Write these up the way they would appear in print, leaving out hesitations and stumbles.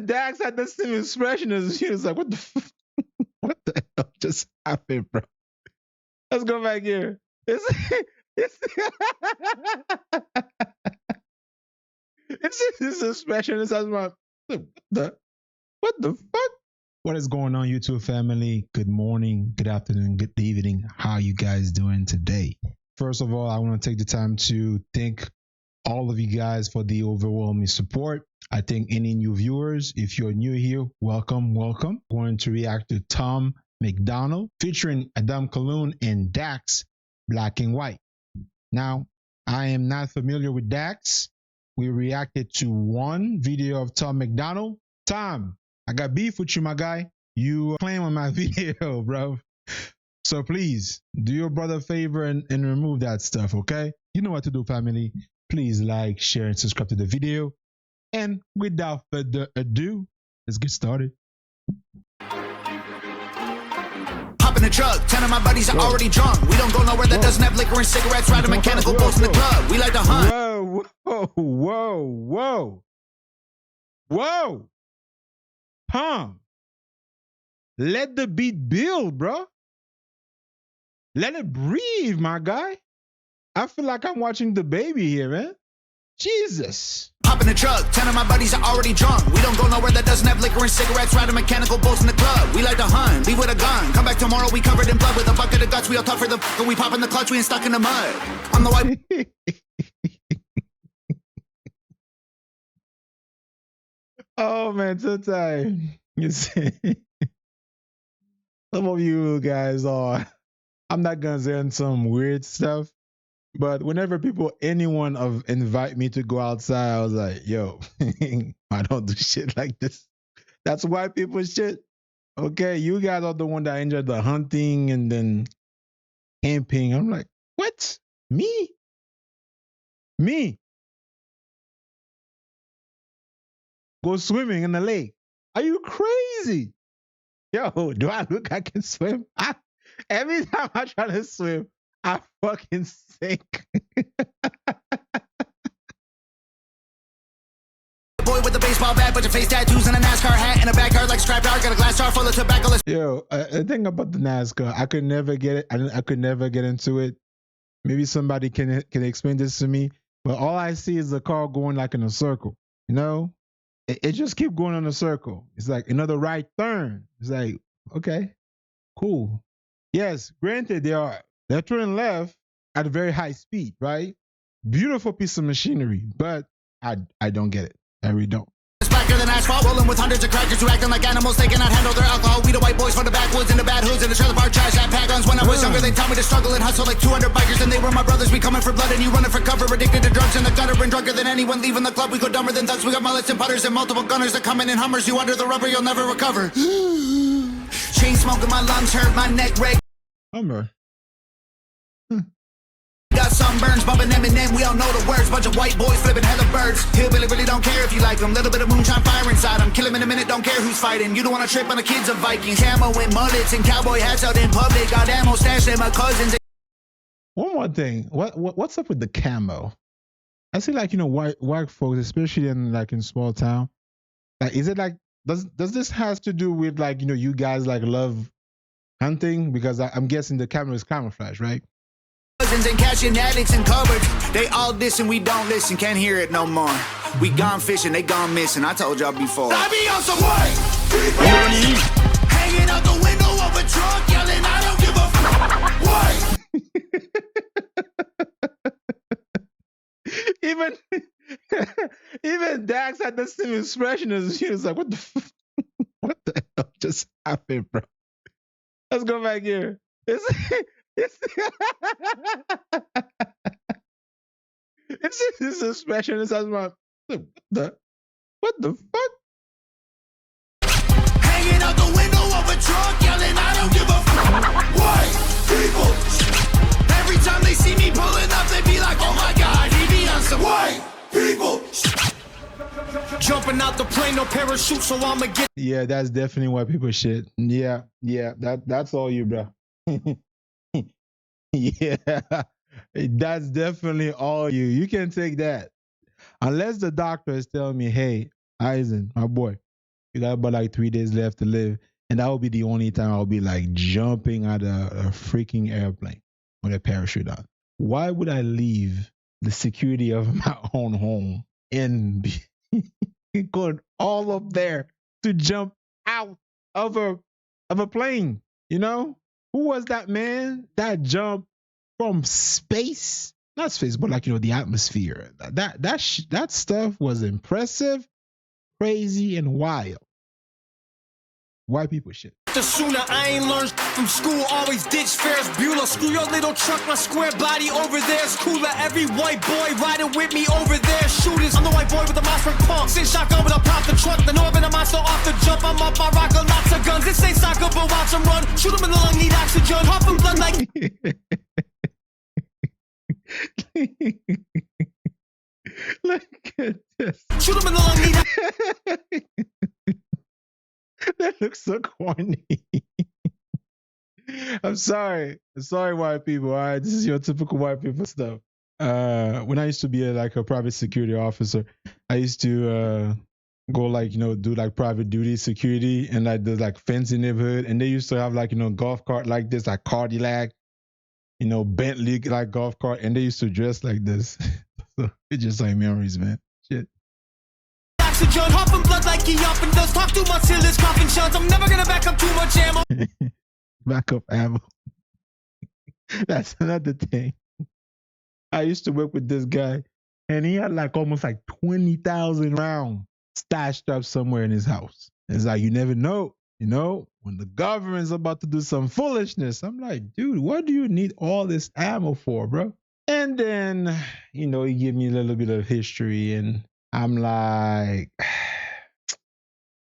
Dax had the same expression as you. He was like, what the what the hell just happened, bro? Let's go back here. It's it's this expression. It's as my what the fuck? What is going on, YouTube family? Good morning, good afternoon, good evening. How you guys doing today? First of all, I want to take the time to thank all of you guys for the overwhelming support. I thank any new viewers. If you're new here, welcome, welcome. I'm going to react to Tom MacDonald featuring Calhoun and Dax, Black and White. Now, I am not familiar with Dax. We reacted to one video of Tom MacDonald. Tom, I got beef with you, my guy. You claim on my video, bro. So please do your brother a favor and remove that stuff, okay? You know what to do, family. Please like, share, and subscribe to the video. And without further ado, let's get started. Hop in the truck, 10 of my buddies are already drunk. We don't go nowhere that doesn't have liquor and cigarettes. Riding mechanical boats in the club. We like to hunt. Whoa. Tom, let the beat build, bro. Let it breathe, my guy. I feel like I'm watching the baby here, man. Jesus. Hop in the truck, 10 of my buddies are already drunk. We don't go nowhere that doesn't have liquor and cigarettes. Riding mechanical boats in the club. We like to hunt, leave with a gun. Come back tomorrow, we covered in blood with a bucket of guts. We all tough for the and we pop in the clutch, we ain't stuck in the mud. I'm the white. Oh man, sometimes you see, some of you guys are, I'm not gonna say some weird stuff, but whenever anyone invite me to go outside, I was like, yo, I don't do shit like this. That's white people shit. Okay, you guys are the one that enjoy the hunting and then camping. I'm like, what? Me? Go swimming in the lake. Are you crazy? Yo, do I look I can swim? Every time I try to swim, I fucking sink. Boy with a baseball bat, bunch of face tattoos and a NASCAR hat in a backyard like striped art. Got a glass jar full of tobacco. Yo, the thing about the NASCAR, I could never get it. I could never get into it. Maybe somebody can explain this to me. But all I see is the car going like in a circle. You know? It just keep going in a circle. It's like another right turn. It's like, okay, cool. Yes, granted, they're turning left at a very high speed, right? Beautiful piece of machinery, but I don't get it. I really don't. It's blacker than asphalt, rolling with hundreds of crackers who acting like animals. They cannot handle their alcohol. We the white boys from the backwoods and the bad hoods in the trailer park trash that pack guns. When I was younger, they taught me to struggle and hustle like 200 bikers, and they were my brothers. We coming for blood and you running for cover. Addicted to drugs in the gutter and drunker than anyone leaving the club. We go dumber than thugs. We got mullets and putters and multiple gunners that come in Hummers. You under the rubber, you'll never recover. Chain smoking, my lungs hurt, my neck red. Hummer. Got sunburns, bumping Eminem, we all know the words. Bunch of white boys flipping hella birds. Hillbilly really don't care if you like them. Little bit of moonshine fire inside them. Kill him in a minute, don't care who's fighting. You don't want to trip on the kids of Vikings. Camo and mullets and cowboy hats out in public. Got ammo stashed in my cousins. One more thing. What's up with the camo? I see like, white folks, especially in small town. Like, is it like, does this has to do with like, you guys like love hunting? Because I'm guessing the camo is camouflage, right? Cousins and cashing addicts and cupboards. They all diss and we don't listen. Can't hear it no more. We gone fishing, they gone missing. I told y'all before. I be on some white people. Hanging out the window of a truck, yelling, I don't give a white. even Dax had the same expression as you. Was like, what the hell just happened, bro? Let's go back here. It's this expression. It's as my what the fuck? Hanging out the window of a truck, yelling, I don't give a white people. Every time they see me pulling up, they be like, oh my God, he be on some white people. Jumping out the plane, no parachute, so I'ma get. Yeah, that's definitely white people shit. Yeah, that's all you, bro. Yeah, that's definitely all you. You can take that. Unless the doctor is telling me, hey, Eisen, my boy, You got about like 3 days left to live. And that will be the only time I'll be like jumping out of a freaking airplane with a parachute on. Why would I leave the security of my own home and be going all up there to jump out of a plane? You know? Who was that man that jumped from space? Not space, but like, you know, the atmosphere. That stuff was impressive, crazy, and wild. White people shit. The sooner I ain't learned from school, always ditch Ferris Bueller. Screw your little truck, my square body over there's cooler. Every white boy riding with me over there. Shooters, I'm the white boy with the Mossberg pump. Sit shotgun when I pop the truck. The Northern a monster off the jump. I'm up, I rock a lots of guns. This ain't soccer, but watch them run. Shoot them in the lung, need oxygen. Huffing blood like. Look at this. Shoot them in the lung, need That looks so corny. I'm sorry, white people. All right, this is your typical white people stuff. When I used to be like a private security officer, I used to go like, you know, do like private duty security and like the like fancy neighborhood, and they used to have like, you know, golf cart like this, like Cadillac, you know, Bentley like golf cart, and they used to dress like this. So it's just like memories, man. Shit. oxygen. Huffing blood like he up and does. Talk too much till his coughing shuns. I'm never gonna back up too much ammo. Back up ammo. That's another thing. I used to work with this guy, and he had like almost like 20,000 rounds stashed up somewhere in his house. It's like, you never know, you know, when the government's about to do some foolishness. I'm like, dude, what do you need all this ammo for, bro? And then, you know, he gave me a little bit of history, and I'm like,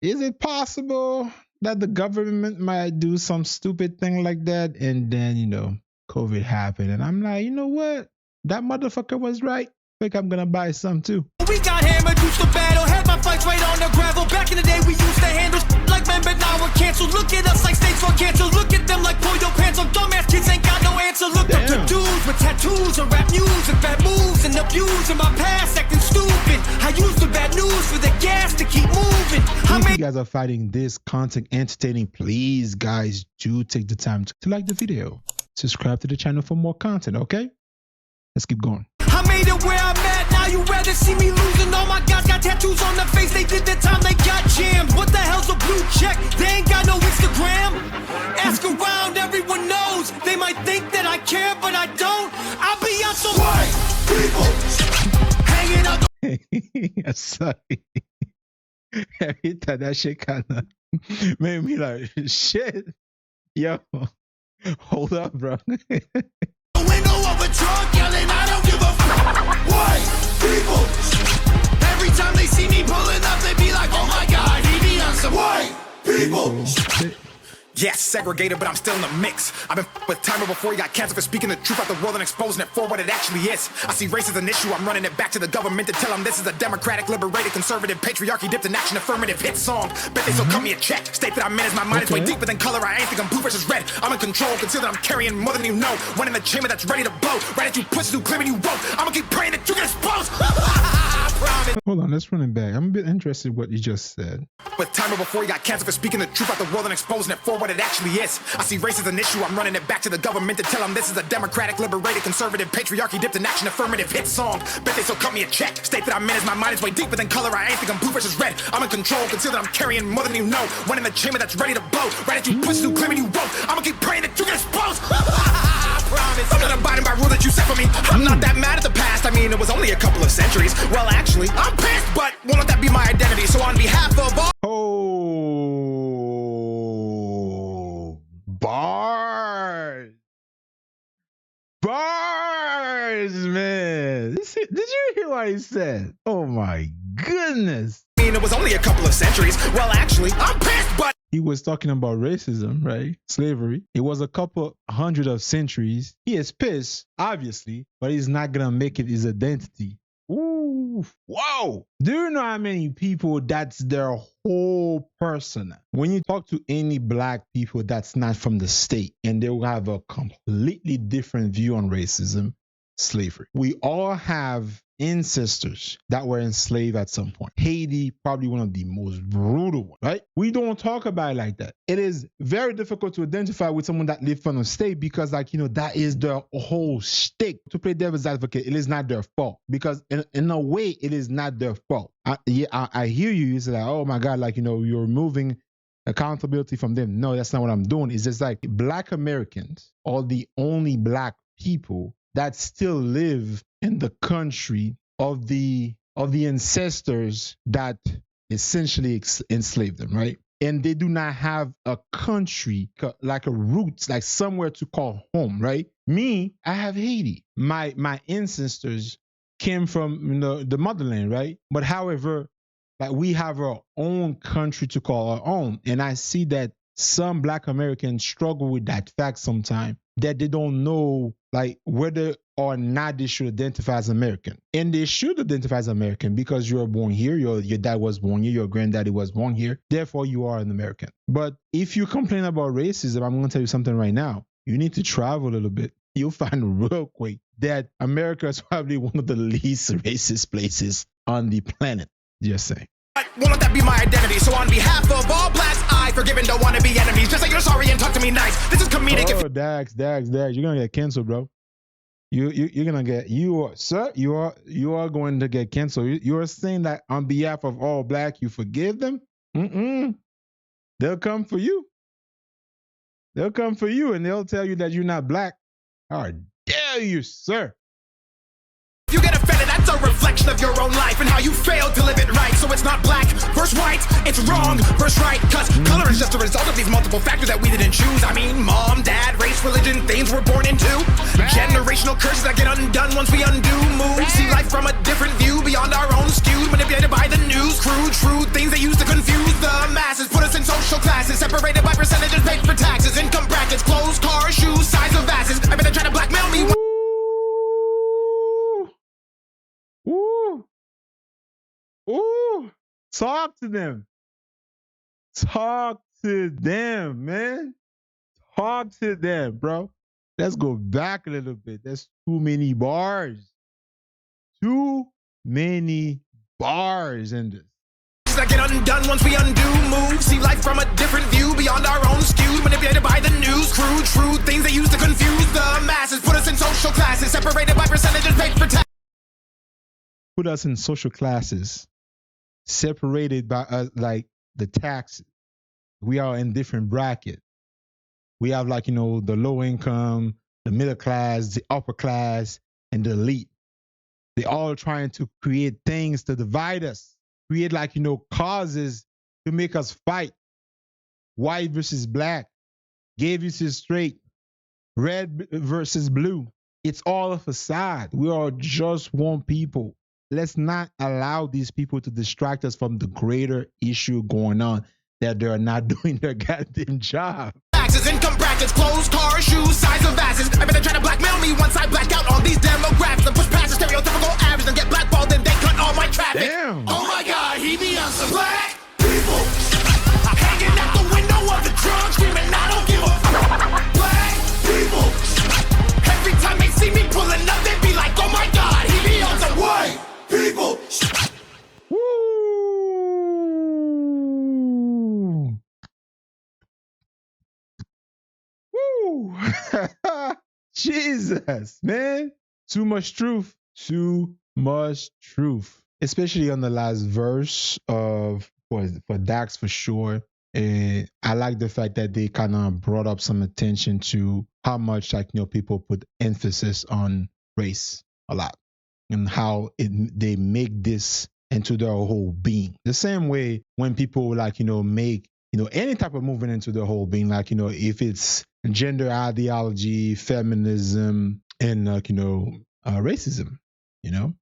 is it possible that the government might do some stupid thing like that? And then, you know, COVID happened, and I'm like, you know what? That motherfucker was right. I think I'm gonna buy some too. We got hammered, used to battle, had my fights right on the gravel. Back in the day, we used to handle like men, but now we're canceled. Look at us like states for cancer. Look at them like polio pants. Some dumbass kids ain't got no answer. Look up to dudes with tattoos and rap music, bad moves and abuse in my past, acting stupid. I use the bad news for the gas to keep moving. If you guys are finding this content entertaining, please, guys, do take the time to like the video. Subscribe to the channel for more content, okay? Let's keep going. I made it where I'm at, now you rather see me losing. All my guys got tattoos on their face, they did the time, they got jammed. What the hell's a blue check? They ain't got no Instagram. Ask around, everyone knows. They might think that I care, but I don't. I'll be on some white people hanging out. I'm sorry. Every time that shit kind of made me like, shit. Yo, hold up, bro. Window of a truck yelling, I don't give a fuck. White people. Every time they see me pulling up, they be like, oh my God, he be on some white people. Yes, segregated, but I'm still in the mix. I've been with Timer before he got canceled for speaking the truth about the world and exposing it for what it actually is. I see race as an issue, I'm running it back to the government to tell them this is a democratic, liberated, conservative, patriarchy dipped in action, affirmative hit song. Bet they still cut me a check. State that I manage my mind is way deeper than color. I ain't think I'm blue versus red. I'm in control, conceal that I'm carrying more than you know. One in the chamber that's ready to blow. Right at you pussies who claiming you won't. I'ma keep praying that you get exposed. Hold on, let's run it back. I'm a bit interested in what you just said. With Timer before he got canceled for speaking the truth about the world and exposing it for what it actually is. I see race as an issue, I'm running it back to the government to tell them this is a democratic, liberated, conservative, patriarchy dipped in action, affirmative hit song. Bet they still cut me a check. State that I manage my mind is way deeper than color. I ain't think I'm blue versus red. I'm in control, conceal that I'm carrying more than you know. One in the chamber that's ready to blow. Right at you pussies who claiming you won't. I'ma keep praying that you get exposed. I'm not abiding by rules that you set for me. I'm not that mad at the past. I mean, it was only a couple of centuries. Well, actually, I'm pissed, but won't let that be my identity. So on behalf of all... Oh, bars. Bars, man. Did you hear what he said? Oh, my goodness. I mean, it was only a couple of centuries. Well, actually, I'm pissed, but... He was talking about racism, right? Slavery. It was a couple hundred of centuries. He is pissed, obviously, but he's not going to make it his identity. Ooh, whoa. Do you know how many people that's their whole person? When you talk to any black people that's not from the state, and they will have a completely different view on racism, slavery. We all have ancestors that were enslaved at some point. Haiti, probably one of the most brutal ones, right? We don't talk about it like that. It is very difficult to identify with someone that lived from a state because, like, that is their whole stick. To play devil's advocate, it is not their fault because in a way, it is not their fault. I hear you. You say like, oh my God, like, you're removing accountability from them. No, that's not what I'm doing. It's just like Black Americans are the only Black people that still live in the country of the ancestors that essentially enslaved them, right? And they do not have a country, like a roots, like somewhere to call home, right? Me, I have Haiti. My ancestors came from the motherland, right? But however, like we have our own country to call our own. And I see that some Black Americans struggle with that fact sometimes, that they don't know like whether or not they should identify as American. And they should identify as American because you were born here, your dad was born here, your granddaddy was born here, therefore you are an American. But if you complain about racism, I'm going to tell you something right now. You need to travel a little bit. You'll find real quick that America is probably one of the least racist places on the planet. Just saying. Won't let that be my identity. So on behalf of all Blacks, I forgive and don't want to be enemies. Just say you're sorry and talk to me nice. This is comedic. Oh, Dax, you're gonna get canceled, bro. You're gonna get you are going to get canceled. You are saying that on behalf of all Black, you forgive them. They'll come for you. They'll come for you and they'll tell you that you're not Black. How dare you, sir? You get offended, that's a reflection of your own life and how you failed to live it right. So it's not black versus white, it's wrong versus right. Cause color is just a result of these multiple factors that we didn't choose. I mean, mom, dad, race, religion, things we're born into. Generational curses that get undone once we undo moves. See life from a different view, beyond our own skewed, manipulated by the news. Crude, true things they use to confuse the masses. Put us in social classes, separated by percentages paid for taxes. Income brackets, clothes, cars, shoes, size of asses. I bet they try to blackmail me. Ooh, talk to them. Talk to them, man. Talk to them, bro. Let's go back a little bit. There's too many bars. Too many bars in this. That get undone once we undo moves. See life from a different view, beyond our own skewed, manipulated by the news. Crude, true things they use to confuse the masses. Put us in social classes, separated by percentages paid for tax. Put us in social classes, separated by like the taxes. We are in different brackets. We have like, the low income, the middle class, the upper class, and the elite. They're all trying to create things to divide us, create like, causes to make us fight. White versus Black, gay versus straight, red versus blue. It's all a facade. We are just one people. Let's not allow these people to distract us from the greater issue going on, that they're not doing their goddamn job. Taxes, income brackets, clothes, cars, shoes, size of asses. I bet they try to blackmail me once I black out on these demographics and push past the stereotypical average and get blackballed and they cut all my traffic. Damn. Oh my God, he be on some black people. Hanging out the window of the trunk, screaming, I don't give a fuck. Black people. Every time they see me pulling up, they be like, oh my God, he be on some white people. Woo! Woo! Jesus, man. Too much truth. Too much truth. Especially on the last verse of for Dax for sure. And I like the fact that they kind of brought up some attention to how much people put emphasis on race a lot and how they make this into their whole being. The same way when people make any type of movement into their whole being, if it's gender ideology, feminism, and racism.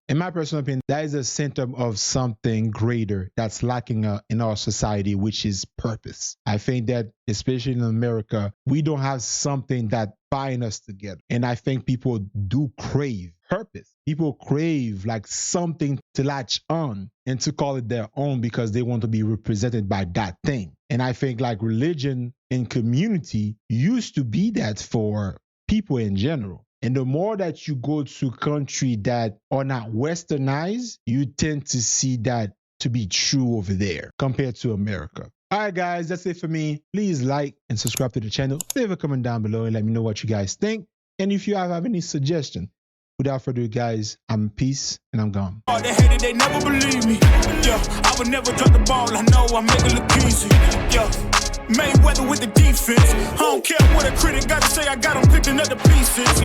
In my personal opinion, that is a symptom of something greater that's lacking in our society, which is purpose. I think that, especially in America, we don't have something that binds us together. And I think people do crave purpose. People crave like something to latch on and to call it their own because they want to be represented by that thing. And I think like religion and community used to be that for people in general. And the more that you go to countries that are not westernized, you tend to see that to be true over there compared to America. All right, guys, that's it for me. Please like and subscribe to the channel. Leave a comment down below and let me know what you guys think. And if you have any suggestion, without further ado, guys, I'm in peace and I'm gone. All they hated, they never believe me. Yeah, I would never drop the ball. I know I make it look easy. Yeah, Mayweather with the defense. I don't care what a critic got to say. I got them picking up the pieces.